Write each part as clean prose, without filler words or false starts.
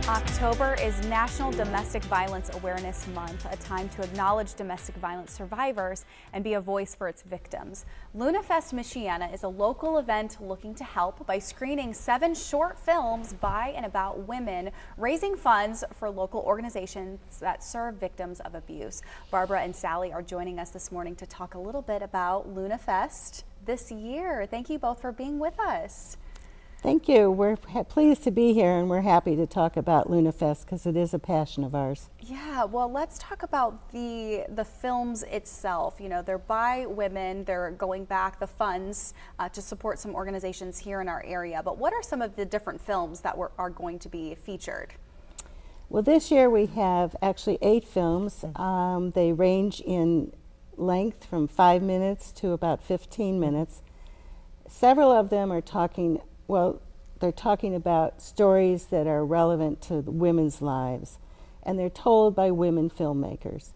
October is National Domestic Violence Awareness Month, a time to acknowledge domestic violence survivors and be a voice for its victims. LunaFest Michiana is a local event looking to help by screening 7 short films by and about women, raising funds for local organizations that serve victims of abuse. Barbara and Sally are joining us this morning to talk a little bit about LunaFest this year. Thank you both for being with us. Thank you. We're pleased to be here, and we're happy to talk about LunaFest because it is a passion of ours. Yeah, well, let's talk about the films itself. You know, they're by women. They're going back the funds to support some organizations here in our area. But what are some of the different films that are going to be featured? Well, this year we have actually 8 films. They range in length from 5 minutes to about 15 minutes. Several of them are they're talking about stories that are relevant to women's lives, and they're told by women filmmakers.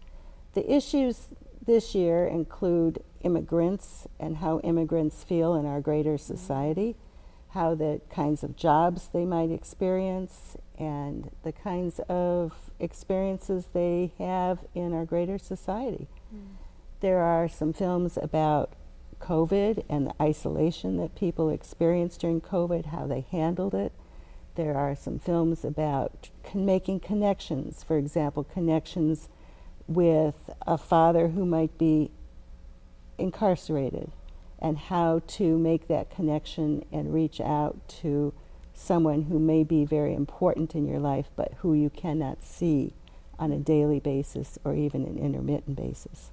The issues this year include immigrants and how immigrants feel in our greater society, how the kinds of jobs they might experience, and the kinds of experiences they have in our greater society. There are some films about COVID and the isolation that people experienced during COVID, how they handled it. There are some films about making connections, for example, connections with a father who might be incarcerated, and how to make that connection and reach out to someone who may be very important in your life but who you cannot see on a daily basis or even an intermittent basis.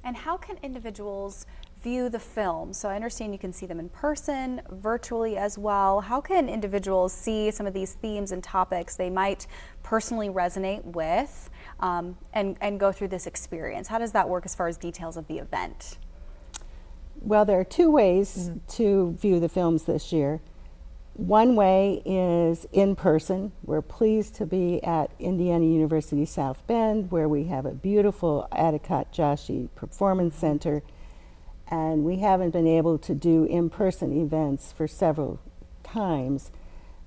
And how can individuals view the film? So I understand you can see them in person, virtually as well. How can individuals see some of these themes and topics they might personally resonate with and go through this experience? How does that work as far as details of the event? Well, there are 2 ways to view the films this year. One way is in person. We're pleased to be at Indiana University South Bend, where we have a beautiful Addicott Joshi Performance Center, and we haven't been able to do in-person events for several times.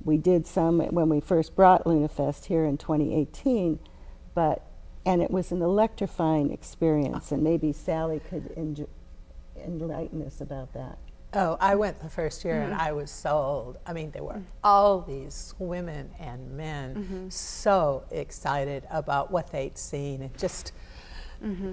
We did some when we first brought LunaFest here in 2018, and it was an electrifying experience, and maybe Sally could enlighten us about that. Oh, I went the first year and I was sold. I mean, there were all these women and men so excited about what they'd seen and just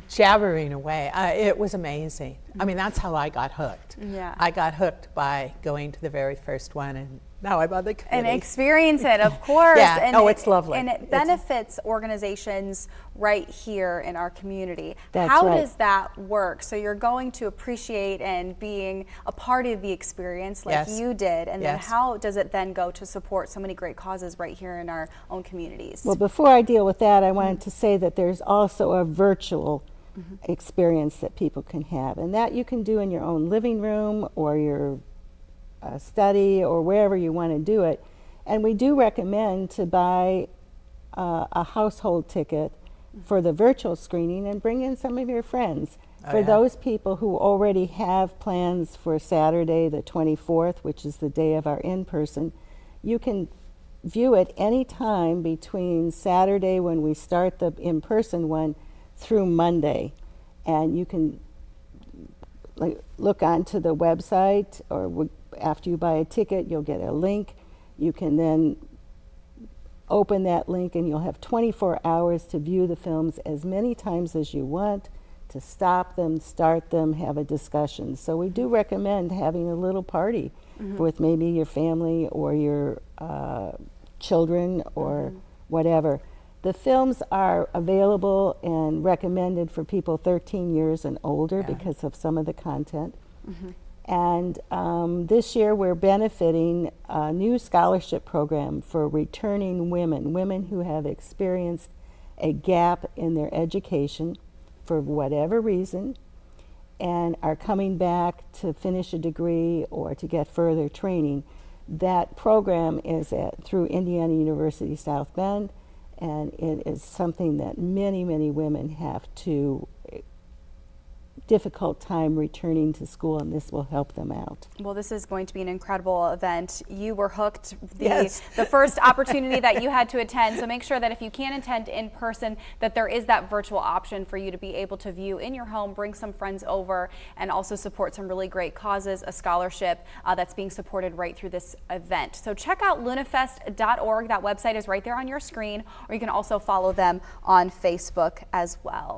jabbering away. It was amazing. I mean, that's how I got hooked. Yeah. I got hooked by going to the very first one, and now I'm on the committee. And experience it, of course. Yeah, and it's lovely. And it benefits organizations right here in our community. That's How right. does that work? So you're going to appreciate and being a part of the experience like you did, and then how does it then go to support so many great causes right here in our own communities? Well, before I deal with that, I wanted to say that there's also a virtual experience that people can have, and that you can do in your own living room or your study or wherever you want to do it. And we do recommend to buy a household ticket for the virtual screening and bring in some of your friends. For those people who already have plans for Saturday the 24th, which is the day of our in-person, you can view it any time between Saturday when we start the in-person one through Monday. And you can look onto the website, or after you buy a ticket, you'll get a link. You can then open that link and you'll have 24 hours to view the films as many times as you want, to stop them, start them, have a discussion. So we do recommend having a little party with maybe your family or your children or whatever. The films are available and recommended for people 13 years and older because of some of the content. And this year we're benefiting a new scholarship program for returning women who have experienced a gap in their education for whatever reason and are coming back to finish a degree or to get further training. That program is through Indiana University South Bend, and it is something that many, many women have to difficult time returning to school, and this will help them out. Well, this is going to be an incredible event. You were hooked Yes. the first opportunity that you had to attend. So make sure that if you can't attend in person, that there is that virtual option for you to be able to view in your home, bring some friends over, and also support some really great causes, a scholarship that's being supported right through this event. So check out lunafest.org. That website is right there on your screen, or you can also follow them on Facebook as well.